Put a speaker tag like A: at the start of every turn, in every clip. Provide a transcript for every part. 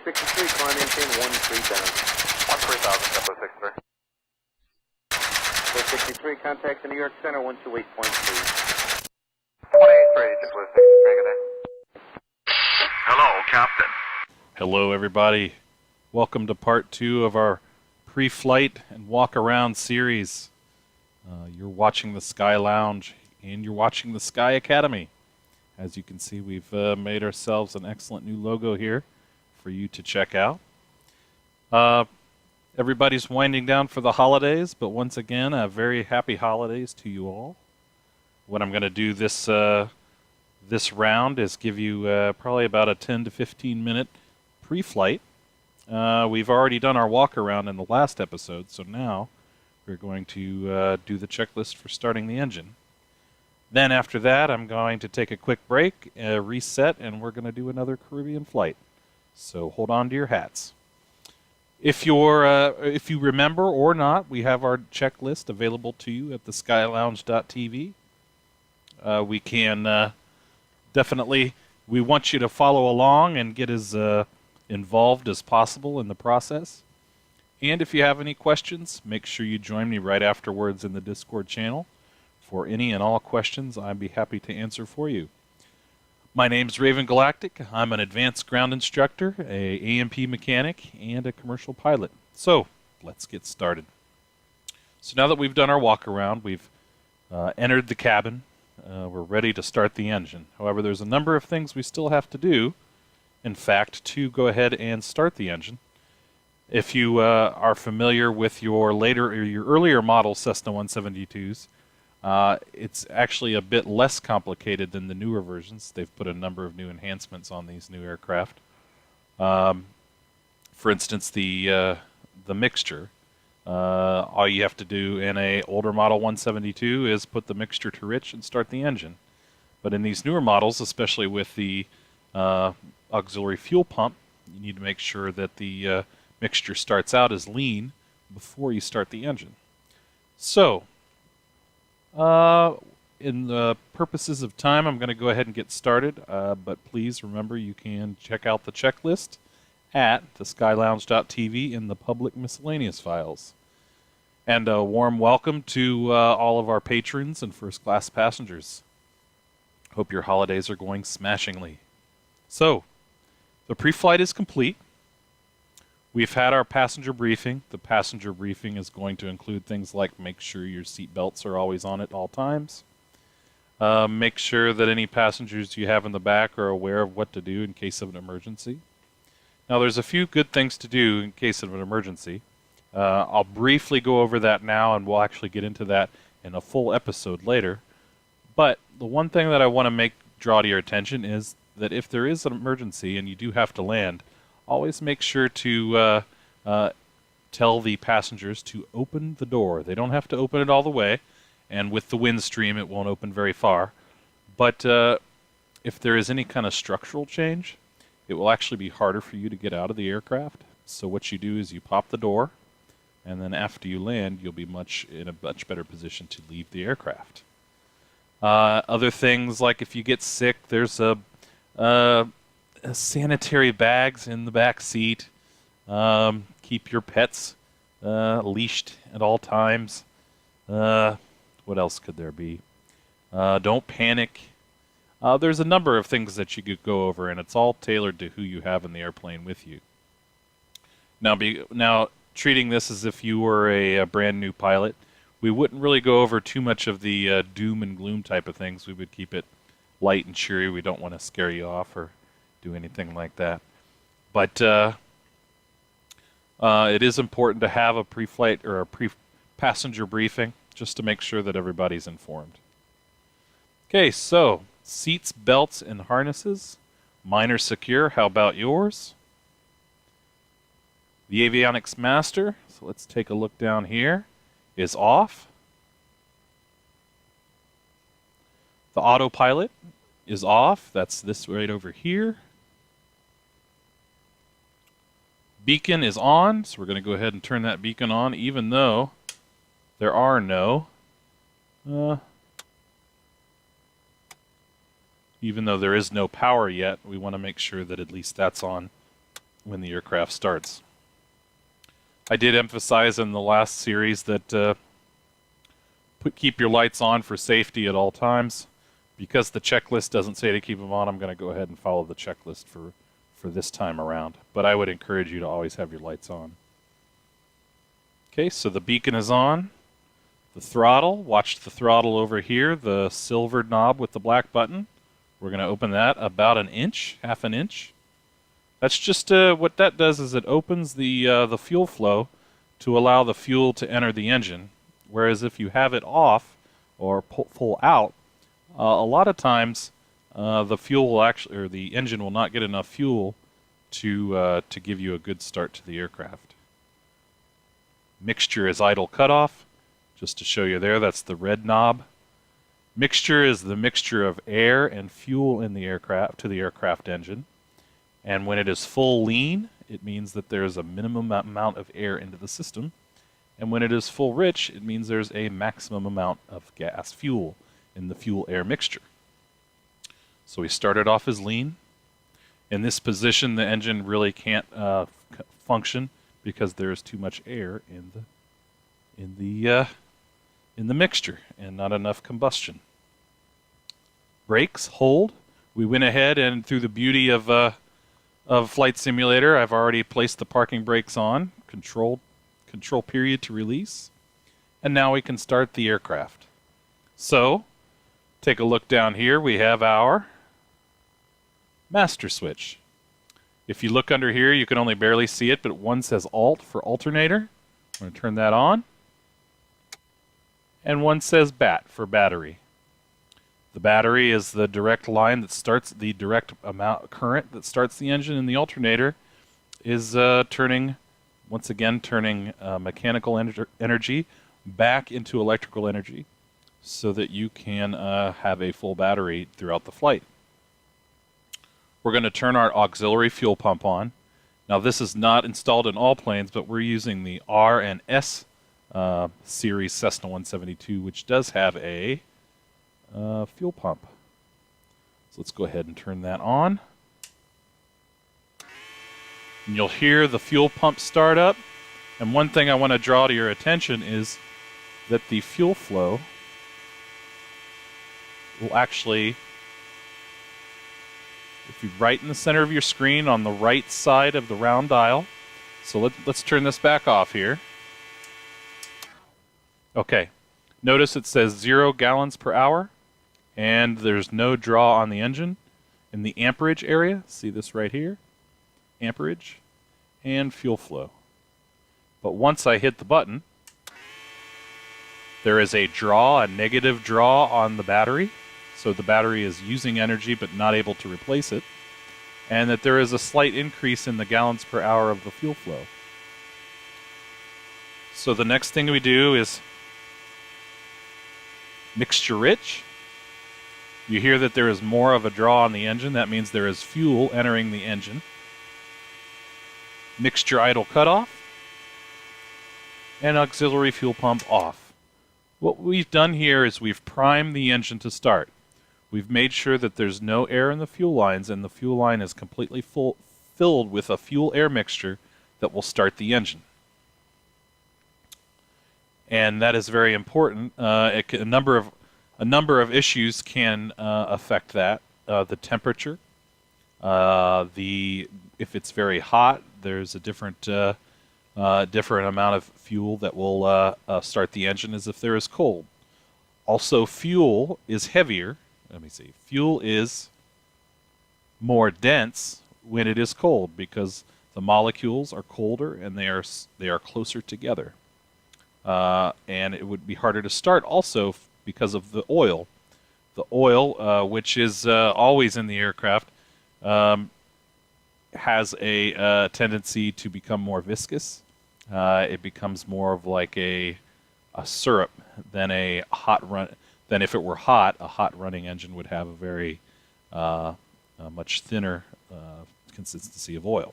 A: 63, climb maintain 13,000.
B: 13,000, JetBlue 63.
A: 463, contact the New York Center, 128.3.
B: 28-3, JetBlue 63, good day.
C: Hello, Captain.
D: Hello, everybody. Welcome to part 2 of our pre-flight and walk-around series. You're watching the Sky Lounge, and you're watching the Sky Academy. As you can see, we've made ourselves an excellent new logo here for you to check out. Everybody's winding down for the holidays, but once again, a very happy holidays to you all. What I'm going to do this round is give you probably about a 10 to 15 minute pre-flight. We've already done our walk-around in the last episode, so now we're going to do the checklist for starting the engine. Then after that, I'm going to take a quick break, reset, and we're going to do another Caribbean flight. So hold on to your hats. If you remember or not, we have our checklist available to you at theskylounge.tv. We can definitely, we want you to follow along and get as involved as possible in the process. And if you have any questions, make sure you join me right afterwards in the Discord channel. For any and all questions, I'd be happy to answer for you. My name's Raven Galactic. I'm an advanced ground instructor, a AMP mechanic, and a commercial pilot. So, let's get started. So now that we've done our walk around, we've entered the cabin. We're ready to start the engine. However, there's a number of things we still have to do, in fact, to go ahead and start the engine. If you are familiar with your earlier model Cessna 172s, it's actually a bit less complicated than the newer versions. They've put a number of new enhancements on these new aircraft. For instance, the mixture. All you have to do in a older model 172 is put the mixture to rich and start the engine. But in these newer models, especially with the auxiliary fuel pump, you need to make sure that the mixture starts out as lean before you start the engine. So, in the purposes of time, I'm going to go ahead and get started, but please remember you can check out the checklist at theskylounge.tv in the public miscellaneous files. And a warm welcome to all of our patrons and first-class passengers. Hope your holidays are going smashingly. So, the pre-flight is complete. We've had our passenger briefing. The passenger briefing is going to include things like make sure your seat belts are always on at all times. Make sure that any passengers you have in the back are aware of what to do in case of an emergency. Now there's a few good things to do in case of an emergency. I'll briefly go over that now, and we'll actually get into that in a full episode later. But the one thing that I want to draw to your attention is that if there is an emergency and you do have to land, always make sure to tell the passengers to open the door. They don't have to open it all the way, and with the wind stream it won't open very far. But if there is any kind of structural change, it will actually be harder for you to get out of the aircraft. So what you do is you pop the door, and then after you land, you'll be in a much better position to leave the aircraft. Other things, like if you get sick, there's sanitary bags in the back seat. Keep your pets leashed at all times. What else could there be? Don't panic. There's a number of things that you could go over, and it's all tailored to who you have in the airplane with you. Now, treating this as if you were a brand new pilot, we wouldn't really go over too much of the doom and gloom type of things. We would keep it light and cheery. We don't want to scare you off or do anything like that. But it is important to have a pre-flight or a pre-passenger briefing just to make sure that everybody's informed. Okay, so seats, belts, and harnesses. Mine are secure. How about yours? The avionics master, so let's take a look down here, is off. The autopilot is off. That's this right over here. Beacon is on, so we're going to go ahead and turn that beacon on, even though there are no even though there is no power yet. We want to make sure that at least that's on aircraft starts. I did emphasize in the last series that keep your lights on for safety at all times. Because the checklist doesn't say to keep them on, I'm going to go ahead and follow the checklist for this time around. But I would encourage you to always have your lights on. Okay, so the beacon is on. The throttle, watch the throttle over here, the silver knob with the black button. We're going to open that about an inch, half an inch. That's just what that does is it opens the fuel flow to allow the fuel to enter the engine. Whereas if you have it off or pull out, a lot of times the fuel will actually, or the engine will not get enough fuel to give you a good start to the aircraft. Mixture is idle cutoff. Just to show you there, that's the red knob. Mixture is the mixture of air and fuel in the aircraft to the aircraft engine. And when it is full lean, it means that there's a minimum amount of air into the system. And when it is full rich, it means there's a maximum amount of gas fuel in the fuel-air mixture. So we started off as lean. In this position, the engine really can't function because there is too much air in the mixture and not enough combustion. Brakes, hold. We went ahead and through the beauty of Flight Simulator, I've already placed the parking brakes on. Control period to release. And now we can start the aircraft. So, take a look down here. We have our master switch. If you look under here, you can only barely see it, but one says Alt for alternator. I'm going to turn that on. And one says BAT for battery. The battery is the direct line that starts the direct amount current that starts the engine, and the alternator is turning mechanical energy back into electrical energy so that you can have a full battery throughout the flight. We're going to turn our auxiliary fuel pump on. Now this is not installed in all planes, but we're using the R and S series Cessna 172, which does have a fuel pump. So let's go ahead and turn that on. And you'll hear the fuel pump start up. And one thing I want to draw to your attention is that the fuel flow will actually, if you right in the center of your screen on the right side of the round dial. So let's turn this back off here. Okay, notice it says 0 gallons per hour, and there's no draw on the engine. In the amperage area, see this right here, amperage and fuel flow. But once I hit the button, there is a draw, a negative draw on the battery, so the battery is using energy but not able to replace it, and that there is a slight increase in the gallons per hour of the fuel flow. So the next thing we do is mixture rich. You hear that there is more of a draw on the engine. That means there is fuel entering the engine. Mixture idle cutoff. And auxiliary fuel pump off. What we've done here is we've primed the engine to start. We've made sure that there's no air in the fuel lines, and the fuel line is completely filled with a fuel-air mixture that will start the engine. And that is very important. A number of issues can affect that. The temperature. If it's very hot, there's a different amount of fuel that will start the engine as if there is cold. Also, fuel is heavier. Let me see. Fuel is more dense when it is cold because the molecules are colder and they are closer together. And it would be harder to start also because of the oil. The oil, which is always in the aircraft, has a tendency to become more viscous. It becomes more of like a syrup than a hot run. Than if it were hot, a hot running engine would have a very much thinner consistency of oil.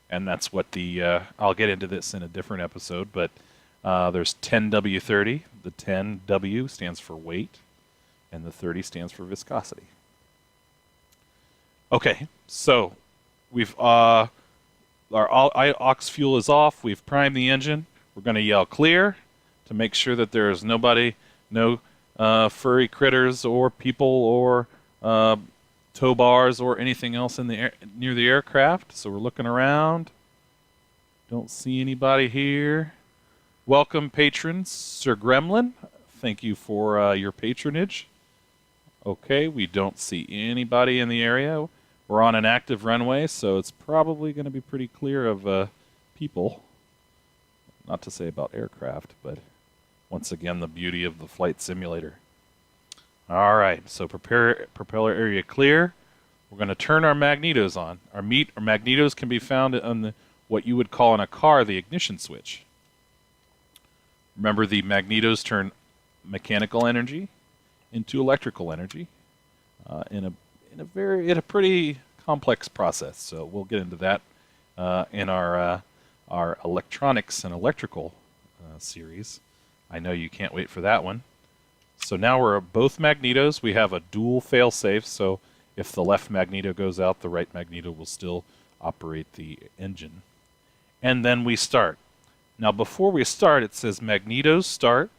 D: And that's what I'll get into this in a different episode, but there's 10W30. The 10W stands for weight, and the 30 stands for viscosity. Okay, so we've our aux fuel is off. We've primed the engine. We're going to yell clear to make sure that there's nobody, no furry critters or people or tow bars or anything else in the air, near the aircraft. So we're looking around. Don't see anybody here. Welcome, patrons. Sir Gremlin, thank you for your patronage. Okay, we don't see anybody in the area. We're on an active runway, so it's probably going to be pretty clear of people. Not to say about aircraft, but once again, the beauty of the flight simulator. All right, so propeller area clear. We're going to turn our magnetos on. Our magnetos can be found on what you would call in a car the ignition switch. Remember, the magnetos turn mechanical energy into electrical energy in a pretty complex process. So we'll get into that in our electronics and electrical series. I know you can't wait for that one. So now we're both magnetos. We have a dual fail-safe, so if the left magneto goes out, the right magneto will still operate the engine. And then we start. Now before we start, it says magnetos start,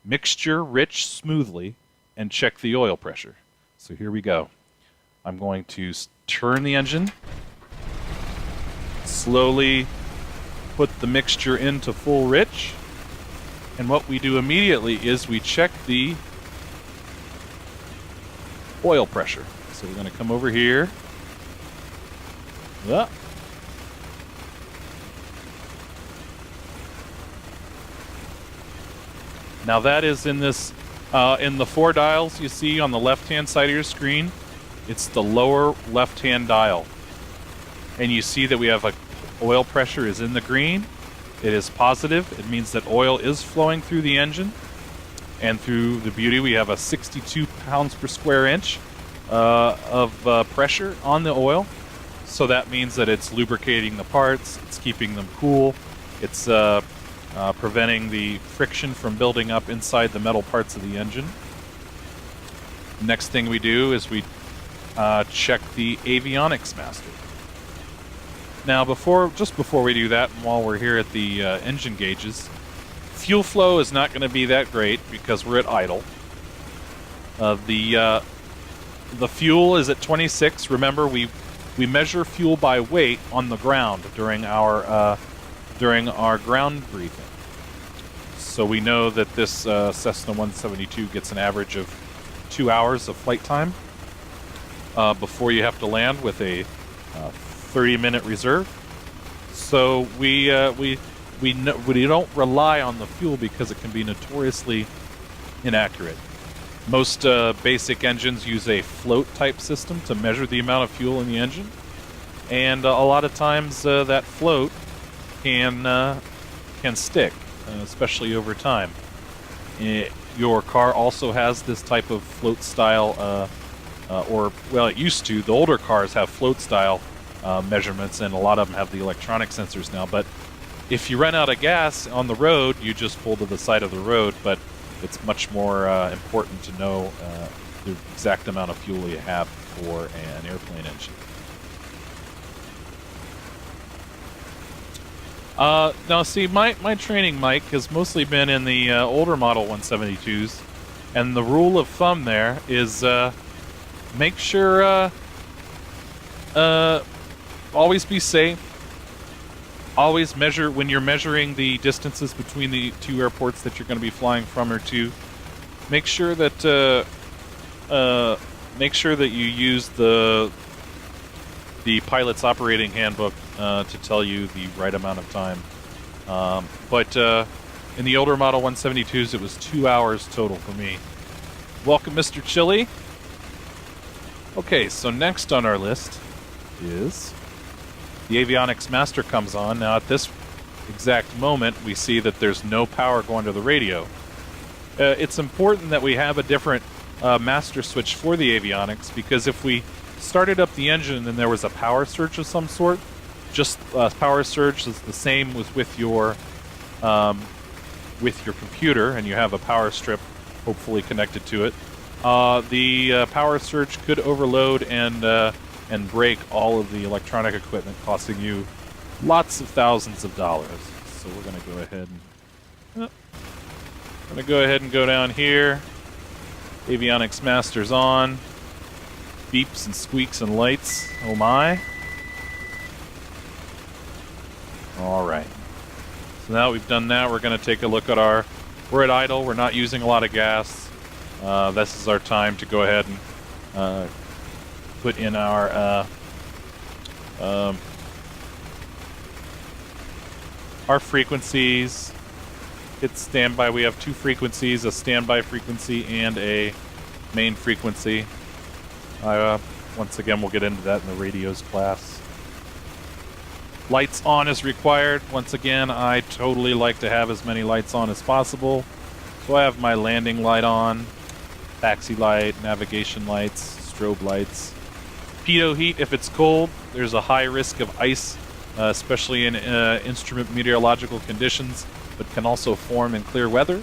D: mixture rich smoothly, and check the oil pressure. So here we go. I'm going to turn the engine, slowly put the mixture into full rich, and what we do immediately is we check the oil pressure. So we're going to come over here. Yeah. Now that is in this, in the 4 dials you see on the left-hand side of your screen. It's the lower left-hand dial. And you see that we have oil pressure is in the green. It is positive. It means that oil is flowing through the engine. And through the beauty, we have a 62 pounds per square inch of pressure on the oil. So that means that it's lubricating the parts, it's keeping them cool, it's preventing the friction from building up inside the metal parts of the engine. Next thing we do is we check the avionics master. Now, just before we do that, and while we're here at the engine gauges, fuel flow is not going to be that great because we're at idle. The fuel is at 26. Remember, we measure fuel by weight on the ground during our ground briefing. So we know that this Cessna 172 gets an average of 2 hours of flight time before you have to land with a 30-minute reserve. So we don't rely on the fuel because it can be notoriously inaccurate. Most basic engines use a float type system to measure the amount of fuel in the engine, and a lot of times that float can stick, especially over time. Your car also has this type of float style, it used to. The older cars have float style measurements, and a lot of them have the electronic sensors now. But if you run out of gas on the road, you just pull to the side of the road. But it's much more important to know the exact amount of fuel you have for an airplane engine. Now, see, my training, Mike, has mostly been in the older model 172s, and the rule of thumb there is make sure always be safe. Always measure when you're measuring the distances between the two airports that you're going to be flying from or to. Make sure that you use the pilot's operating handbook to tell you the right amount of time. But in the older model 172s, it was 2 hours total for me. Welcome, Mr. Chili. Okay, so next on our list is the avionics master comes on. Now at this exact moment, we see that there's no power going to the radio. It's important that we have a different master switch for the avionics, because if we started up the engine and there was a power surge of some sort, just power surge is the same as with your computer, and you have a power strip hopefully connected to it. The power surge could overload and break all of the electronic equipment, costing you lots of thousands of dollars. So we're going to go ahead and go down here. Avionics Master's on. Beeps and squeaks and lights. Oh my. Alright. So now that we've done that, we're going to take a look at our... We're at idle. We're not using a lot of gas. This is our time to go ahead and put in our frequencies. Hit standby. We have two frequencies, a standby frequency and a main frequency. Once again, we'll get into that in the radios class. Lights on is required. Once again, I totally like to have as many lights on as possible. So I have my landing light on, taxi light, navigation lights, strobe lights. Pitot heat if it's cold. There's a high risk of ice, especially in instrument meteorological conditions, but can also form in clear weather.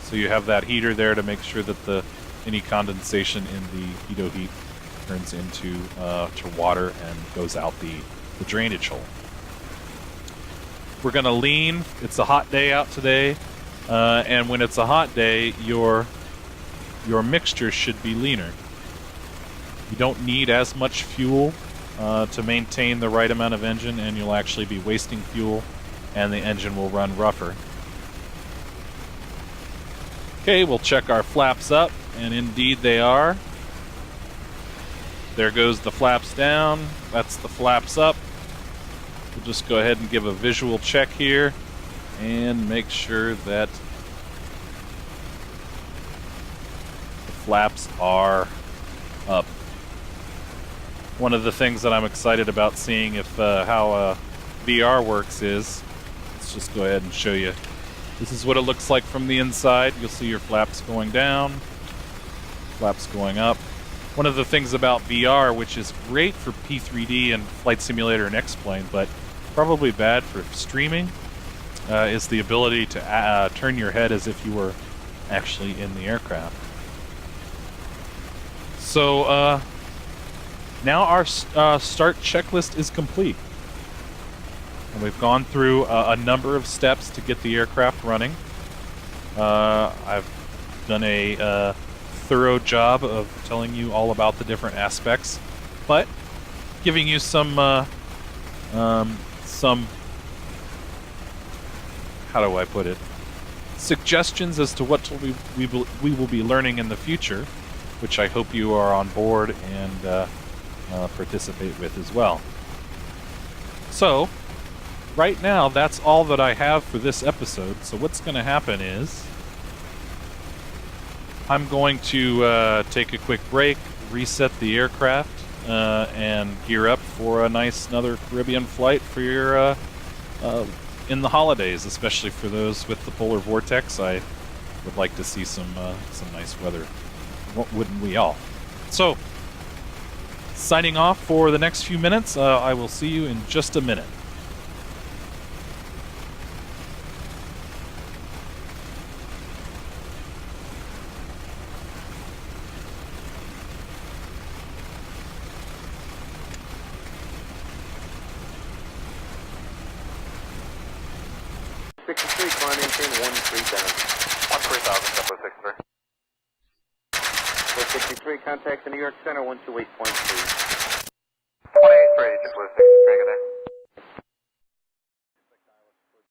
D: So you have that heater there to make sure that any condensation in the pitot heat turns into to water and goes out the drainage hole. We're going to lean. It's a hot day out today, and when it's a hot day, your mixture should be leaner. You don't need as much fuel to maintain the right amount of engine, and you'll actually be wasting fuel, and the engine will run rougher. Okay, we'll check our flaps up, and indeed they are. There goes the flaps down. That's the flaps up. We'll just go ahead and give a visual check here and make sure that the flaps are up. One of the things that I'm excited about seeing how VR works is, let's just go ahead and show you. This is what it looks like from the inside. You'll see your flaps going down, flaps going up. One of the things about VR, which is great for P3D and Flight Simulator and X-Plane, but probably bad for streaming, is the ability to turn your head as if you were actually in the aircraft. So now our start checklist is complete. And we've gone through a number of steps to get the aircraft running. I've done a thorough job of telling you all about the different aspects, but giving you some how do I put it? Suggestions as to what we will be learning in the future, which I hope you are on board and participate with as well. So, right now, that's all that I have for this episode. So what's going to happen is I'm going to take a quick break, reset the aircraft, and gear up for another Caribbean flight for your in the holidays, especially for those with the polar vortex. I would like to see some nice weather. Wouldn't we all? So, signing off for the next few minutes. I will see you in just a minute.
A: Climb maintain 13 down.
B: 13,000, 63.
A: 463, contact the New York Center, 128.3.